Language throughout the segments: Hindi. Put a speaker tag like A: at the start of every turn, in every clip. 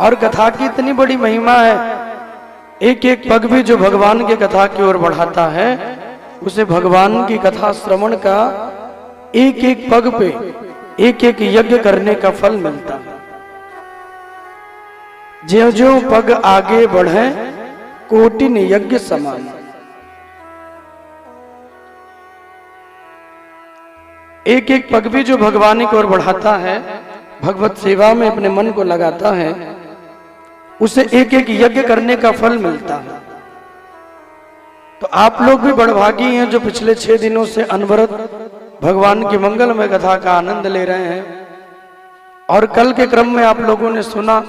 A: और कथा की इतनी बड़ी महिमा है, एक एक पग भी जो भगवान की कथा की ओर बढ़ाता है उसे भगवान की कथा श्रवण का एक एक पग पे एक एक यज्ञ करने का फल मिलता है। ज्यों ज्यों पग आगे बढ़े कोटिन यज्ञ समान। एक एक पग भी जो भगवान की ओर बढ़ाता है, भगवत सेवा में अपने मन को लगाता है, उसे एक एक यज्ञ करने का फल मिलता है। तो आप लोग भी बड़भागी हैं जो पिछले 6 दिनों से अनवरत भगवान की मंगलमय कथा का आनंद ले रहे हैं। और कल के क्रम में आप लोगों ने सुना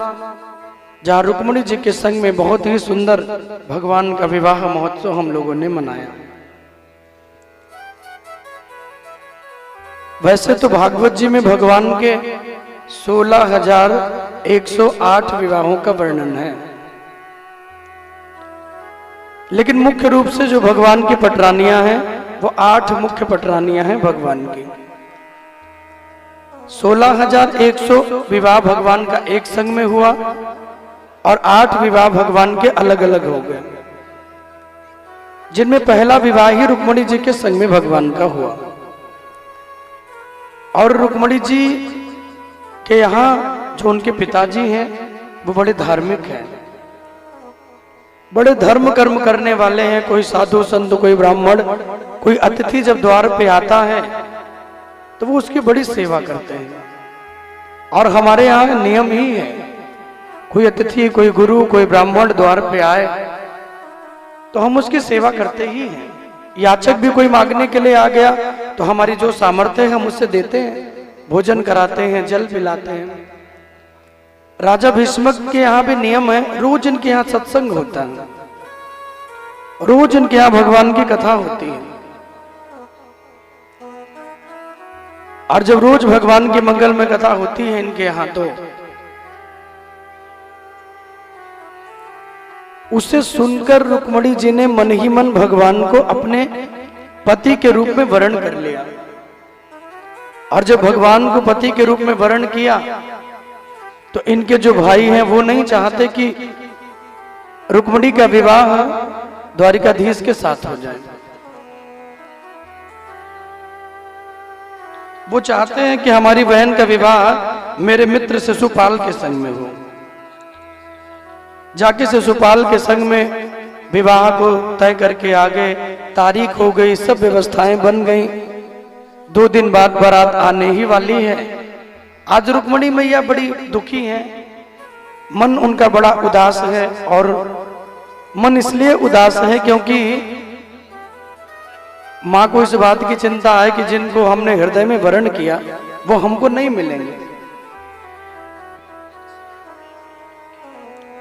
A: जहां रुक्मिणी जी के संग में बहुत ही सुंदर भगवान का विवाह महोत्सव हम लोगों ने मनाया। वैसे तो भागवत जी में भगवान के 16,108 विवाहों का वर्णन है, लेकिन मुख्य रूप से जो भगवान की पटरानियां हैं वो 8 मुख्य पटरानियां हैं भगवान की। 16,100 विवाह भगवान का एक संग में हुआ और 8 विवाह भगवान के अलग अलग हो गए, जिनमें पहला विवाह ही रुक्मिणी जी के संग में भगवान का हुआ। और रुक्मिणी जी के यहाँ जो उनके पिताजी हैं वो बड़े धार्मिक हैं, बड़े धर्म कर्म करने वाले हैं। कोई साधु संत, कोई ब्राह्मण, कोई अतिथि जब द्वार पे आता है तो वो उसकी बड़ी सेवा करते हैं। और हमारे यहाँ नियम ही है, कोई अतिथि, कोई गुरु, कोई ब्राह्मण द्वार पे आए तो हम उसकी सेवा करते ही हैं। याचक भी कोई मांगने के लिए आ गया तो हमारी जो सामर्थ्य है हम उससे देते हैं, भोजन कराते हैं, जल पिलाते हैं। राजा भीष्मक के यहाँ भी नियम है, रोज इनके यहाँ सत्संग होता है, रोज इनके यहाँ भगवान की कथा होती है। और जब रोज भगवान की मंगल में कथा होती है इनके यहाँ, तो उसे सुनकर रुक्मिणी जी ने मन ही मन भगवान को अपने पति के रूप में वर्ण कर लिया। और जब भगवान को पति के रूप में वर्ण किया तो इनके जो भाई हैं वो नहीं चाहते कि रुक्मिणी का विवाह द्वारिकाधीश के साथ हो जाए। वो चाहते हैं कि हमारी बहन का विवाह मेरे मित्र शिशुपाल के संग में हो। जाके शिशुपाल के संग में विवाह को तय करके आ गए, तारीख हो गई, सब व्यवस्थाएं बन गई। 2 दिन बाद बारात आने ही वाली है। आज रुक्मिणी मैया बड़ी दुखी हैं, मन उनका बड़ा उदास है। और मन इसलिए उदास है क्योंकि माँ को इस बात की चिंता है कि जिनको हमने हृदय में वर्ण किया वो हमको नहीं मिलेंगे,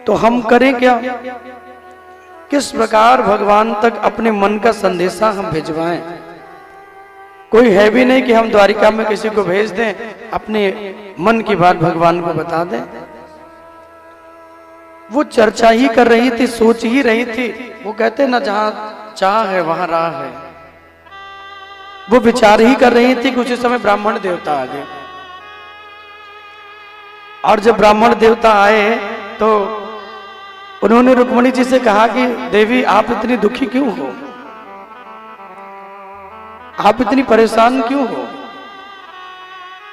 A: तो हम करें क्या, किस प्रकार भगवान तक अपने मन का संदेशा हम भिजवाएं। कोई है भी नहीं कि हम द्वारिका में किसी को भेज दें, अपने मन की बात भगवान को बता दें। वो चर्चा ही कर रही थी, सोच ही रही थी। वो कहते ना, जहां चाह है वहां राह है। वो विचार ही कर रही थी कि उसी समय ब्राह्मण देवता आ गए। और जब ब्राह्मण देवता आए तो उन्होंने रुक्मिणी जी से कहा कि देवी आप इतनी दुखी क्यों हो, आप इतनी परेशान क्यों हो।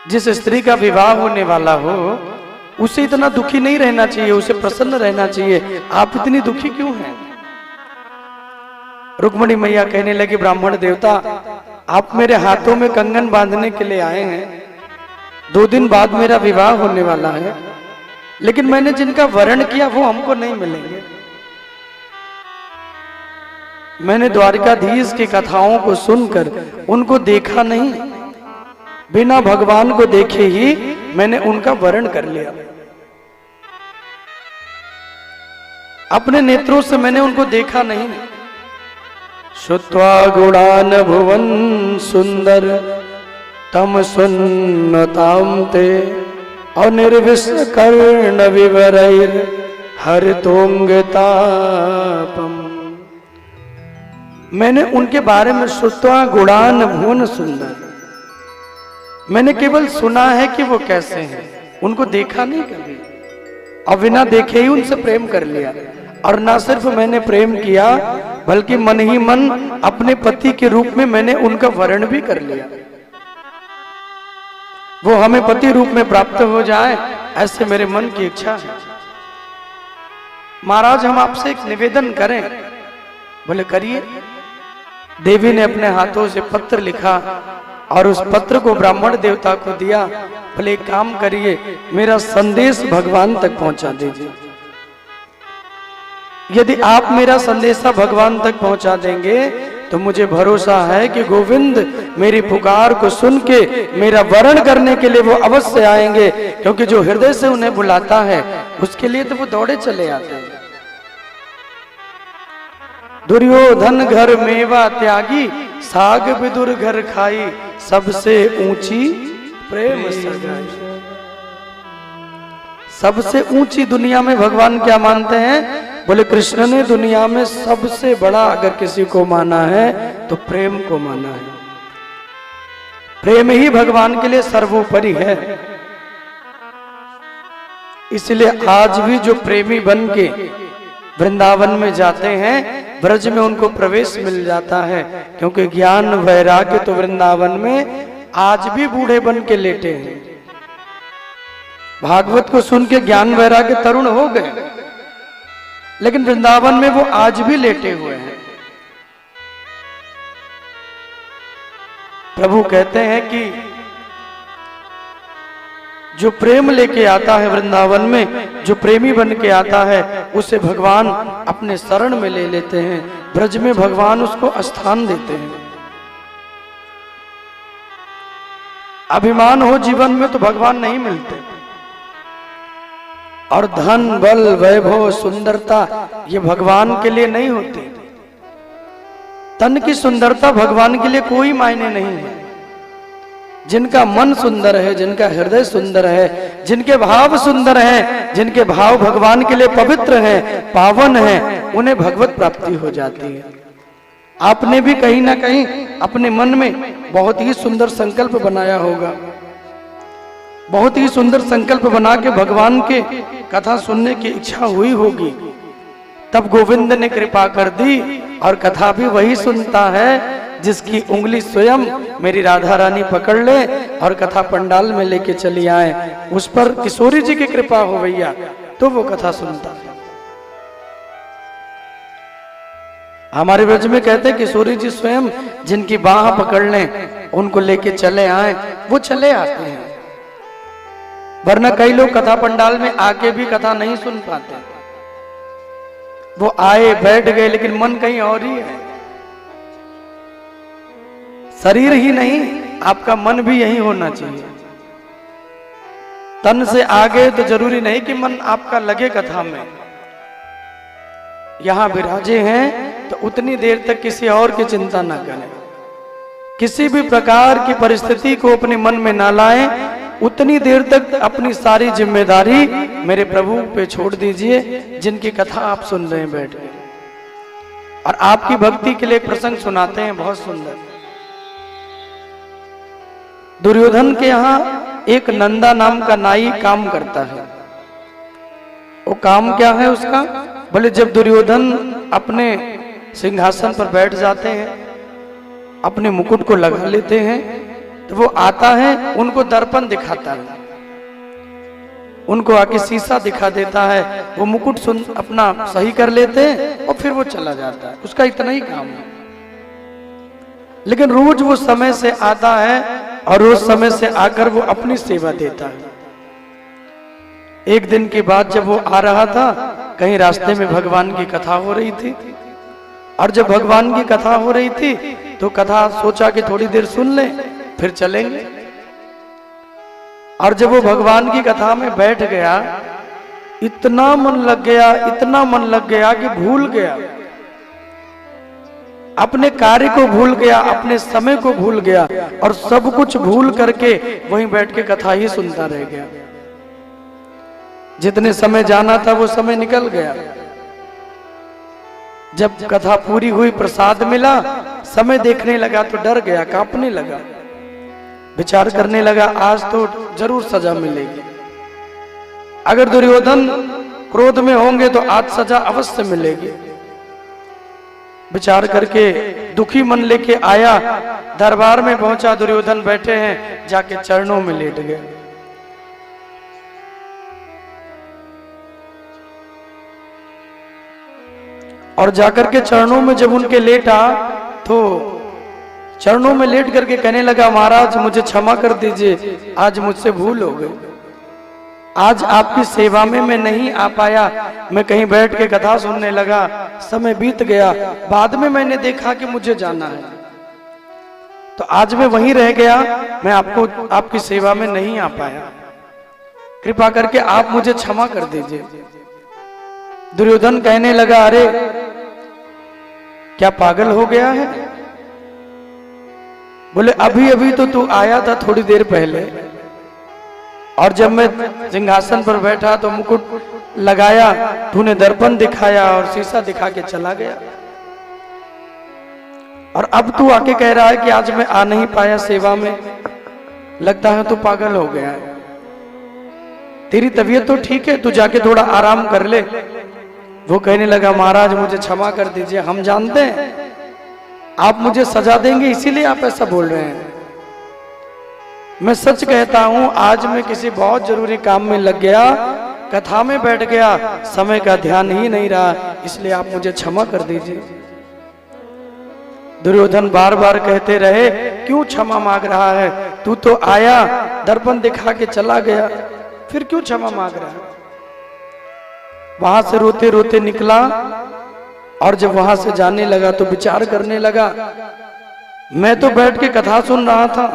A: जिस स्त्री का विवाह होने वाला हो उसे इतना दुखी नहीं रहना चाहिए, उसे प्रसन्न रहना चाहिए, आप इतनी दुखी क्यों हैं। रुक्मिणी मैया कहने लगी, ब्राह्मण देवता आप मेरे हाथों में कंगन बांधने के लिए आए हैं, 2 दिन बाद मेरा विवाह होने वाला है, लेकिन मैंने जिनका वर्ण किया वो हमको नहीं मिलेंगे। मैंने द्वारिकाधीश की कथाओं को सुनकर उनको देखा नहीं, बिना भगवान को देखे ही मैंने उनका वर्ण कर लिया। अपने नेत्रों से मैंने उनको देखा नहीं। श्रुत्वा गुणान भुवन सुंदर तम सुन्नताम ते अनिर्विश कर्ण विवरैर हरितोंगतापम। मैंने उनके बारे में श्रुत्वा गुणान भुवन सुंदर, मैंने केवल सुना है कि वो कैसे हैं, उनको देखा नहीं कभी। और बिना देखे ही उनसे प्रेम कर लिया। और ना सिर्फ मैंने प्रेम किया बल्कि मन ही मन अपने पति के रूप में मैंने उनका वर्ण भी कर लिया। वो हमें पति रूप में प्राप्त हो जाए, ऐसे मेरे मन की इच्छा है। महाराज हम आपसे एक निवेदन करें। बोले करिए। देवी ने अपने हाथों से पत्र लिखा और उस पत्र को ब्राह्मण देवता को दिया। बोले एक काम करिए, मेरा संदेश भगवान तक पहुंचा दीजिए। यदि आप मेरा संदेशा भगवान तक पहुंचा देंगे तो मुझे भरोसा है कि गोविंद मेरी पुकार को सुन के मेरा वरण करने के लिए वो अवश्य आएंगे, क्योंकि जो हृदय से उन्हें बुलाता है उसके लिए तो वो दौड़े चले आते हैं। दुर्योधन घर मेवा त्यागी, साग विदुर घर खाई, सबसे ऊंची प्रेम सगाई। सबसे ऊंची दुनिया में भगवान क्या मानते हैं? बोले कृष्ण ने दुनिया में सबसे बड़ा अगर किसी को माना है तो प्रेम को माना है। प्रेम ही भगवान के लिए सर्वोपरि है। इसलिए आज भी जो प्रेमी बन के वृंदावन में जाते हैं, ब्रज में उनको प्रवेश मिल जाता है, क्योंकि ज्ञान वैराग्य तो वृंदावन में आज भी बूढ़े बन के लेटे हैं। भागवत को सुन के ज्ञान वैराग्य तरुण हो गए, लेकिन वृंदावन में वो आज भी लेटे हुए हैं। प्रभु कहते हैं कि जो प्रेम लेके आता है वृंदावन में, जो प्रेमी बन के आता है, उसे भगवान अपने शरण में ले लेते हैं। ब्रज में भगवान उसको स्थान देते हैं। अभिमान हो जीवन में तो भगवान नहीं मिलते। और धन बल वैभव सुंदरता ये भगवान के लिए नहीं होती। तन की सुंदरता भगवान के लिए कोई मायने नहीं है। जिनका मन सुंदर है, जिनका हृदय सुंदर है, जिनके भाव सुंदर हैं, जिनके भाव भगवान के लिए पवित्र हैं, पावन हैं, उन्हें भगवत प्राप्ति हो जाती है। आपने भी कहीं ना कहीं अपने मन में बहुत ही सुंदर संकल्प बनाया होगा, बहुत ही सुंदर संकल्प बना के भगवान के कथा सुनने की इच्छा हुई होगी। तब गोविंद ने कृपा कर दी और कथा भी वही सुनता है जिसकी उंगली स्वयं मेरी राधा रानी पकड़ ले और कथा पंडाल में लेके चली आए। उस पर किशोरी जी की कृपा हो भैया तो वो कथा सुनता है। हमारे ब्रज में कहते हैं किशोरी जी स्वयं जिनकी बाह पकड़ लें, उनको लेके चले आए, वो चले आते हैं। वरना कई लोग कथा पंडाल में आके भी कथा नहीं सुन पाते। वो आए बैठ गए लेकिन मन कहीं और ही है। शरीर ही नहीं, आपका मन भी यही होना चाहिए। तन से आगे तो जरूरी नहीं कि मन आपका लगे कथा में। यहां विराजे हैं तो उतनी देर तक किसी और की चिंता ना करें, किसी भी प्रकार की परिस्थिति को अपने मन में ना लाएं। उतनी देर तक अपनी सारी जिम्मेदारी मेरे प्रभु पे छोड़ दीजिए, जिनकी कथा आप सुन रहे हैं बैठ के। और आपकी भक्ति के लिए प्रसंग सुनाते हैं बहुत सुंदर। दुर्योधन के यहाँ एक नंदा नाम का नाई काम करता है। वो काम क्या है उसका? बोले जब दुर्योधन अपने सिंहासन पर बैठ जाते हैं, अपने मुकुट को लगा लेते हैं, तो वो आता है, उनको दर्पण दिखाता है, उनको आके शीशा दिखा देता है। वो मुकुट सुन अपना सही कर लेते हैं और फिर वो चला जाता है। उसका इतना ही काम है। लेकिन रोज वो समय से आता है और रोज समय से आकर वो अपनी सेवा देता है। एक दिन की बात, जब वो आ रहा था, कहीं रास्ते में भगवान की कथा हो रही थी। और जब भगवान की कथा हो रही थी तो कथा सोचा कि थोड़ी देर सुन ले फिर चलेंगे। और जब वो भगवान की कथा में बैठ गया, इतना मन लग गया, इतना मन लग गया कि भूल गया, अपने कार्य को भूल गया, अपने समय को भूल गया और सब कुछ भूल करके वहीं बैठ के कथा ही सुनता रह गया। जितने समय जाना था वो समय निकल गया। जब कथा पूरी हुई, प्रसाद मिला, समय देखने लगा तो डर गया, कांपने लगा, विचार करने लगा आज तो जरूर सजा मिलेगी, अगर दुर्योधन क्रोध में होंगे तो आज सजा अवश्य मिलेगी। विचार करके दुखी मन लेके आया, दरबार में पहुंचा, दुर्योधन बैठे हैं, जाके चरणों में लेट गए। और जाकर के चरणों में जब उनके लेटा तो चरणों में लेट करके कहने लगा, महाराज मुझे क्षमा कर दीजिए, आज मुझसे भूल हो गई, आज आपकी सेवा में मैं नहीं आ पाया। मैं कहीं बैठ के कथा सुनने लगा, समय बीत गया, बाद में मैंने देखा कि मुझे जाना है, तो आज मैं वहीं रह गया, मैं आपकी सेवा में नहीं आ पाया, कृपा करके आप मुझे क्षमा कर दीजिए। दुर्योधन कहने लगा, अरे क्या पागल हो गया है? बोले अभी अभी तो तू आया था थोड़ी देर पहले, और जब मैं सिंहासन पर बैठा तो मुकुट लगाया, तूने दर्पण दिखाया और शीशा दिखा के चला गया, और अब तू आके कह रहा है कि आज मैं आ नहीं पाया सेवा में, लगता है तू पागल हो गया है। तेरी तबीयत तो ठीक है, तू जाके थोड़ा आराम कर ले। वो कहने लगा, महाराज मुझे क्षमा कर दीजिए, हम जानते हैं आप मुझे सजा देंगे, इसीलिए आप ऐसा बोल रहे हैं। मैं सच कहता हूं, आज मैं किसी बहुत जरूरी काम में लग गया, कथा में बैठ गया, समय का ध्यान ही नहीं रहा, इसलिए आप मुझे क्षमा कर दीजिए। दुर्योधन बार बार कहते रहे, क्यों क्षमा मांग रहा है? तू तो आया, दर्पण दिखा के चला गया, फिर क्यों क्षमा मांग रहा है? वहां से रोते रोते निकला, और जब वहां से जाने लगा तो विचार करने लगा, मैं तो बैठ के कथा सुन रहा था,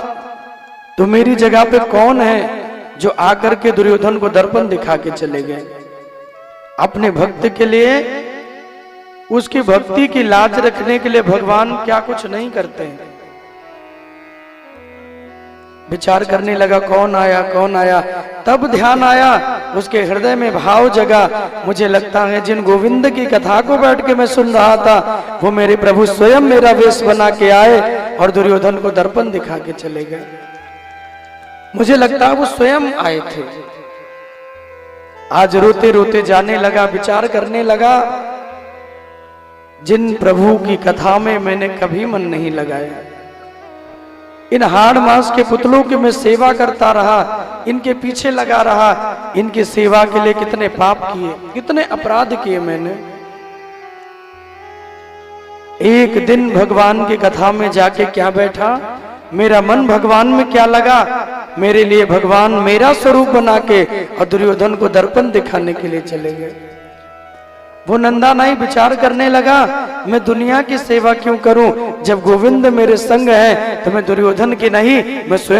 A: तो मेरी जगह पे कौन है जो आकर के दुर्योधन को दर्पण दिखा के चले गए? अपने भक्त के लिए, उसकी भक्ति की लाज रखने के लिए भगवान क्या कुछ नहीं करते हैं। विचार करने लगा, कौन आया कौन आया? तब ध्यान आया, उसके हृदय में भाव जगा, मुझे लगता है जिन गोविंद की कथा को बैठ के मैं सुन रहा था, वो मेरे प्रभु स्वयं मेरा वेश बना के आए और दुर्योधन को दर्पण दिखा के चले गए। मुझे लगता है वो स्वयं आए थे। आज रोते रोते जाने लगा, विचार करने लगा, जिन प्रभु की कथा में मैंने कभी मन नहीं लगाया, इन हाड़ मांस के पुतलों की मैं सेवा करता रहा, इनके पीछे लगा रहा, इनकी सेवा के लिए कितने पाप किए, कितने अपराध किए मैंने। एक दिन भगवान की कथा में जाके क्या बैठा, मेरा मन भगवान में क्या लगा, मेरे लिए भगवान मेरा स्वरूप बना के और दुर्योधन को दर्पण दिखाने के लिए चले गए। वो नंदा नहीं विचार करने लगा, मैं दुनिया की सेवा क्यों करूं, जब गोविंद मेरे संग है तो मैं दुर्योधन की नहीं, मैं स्वयं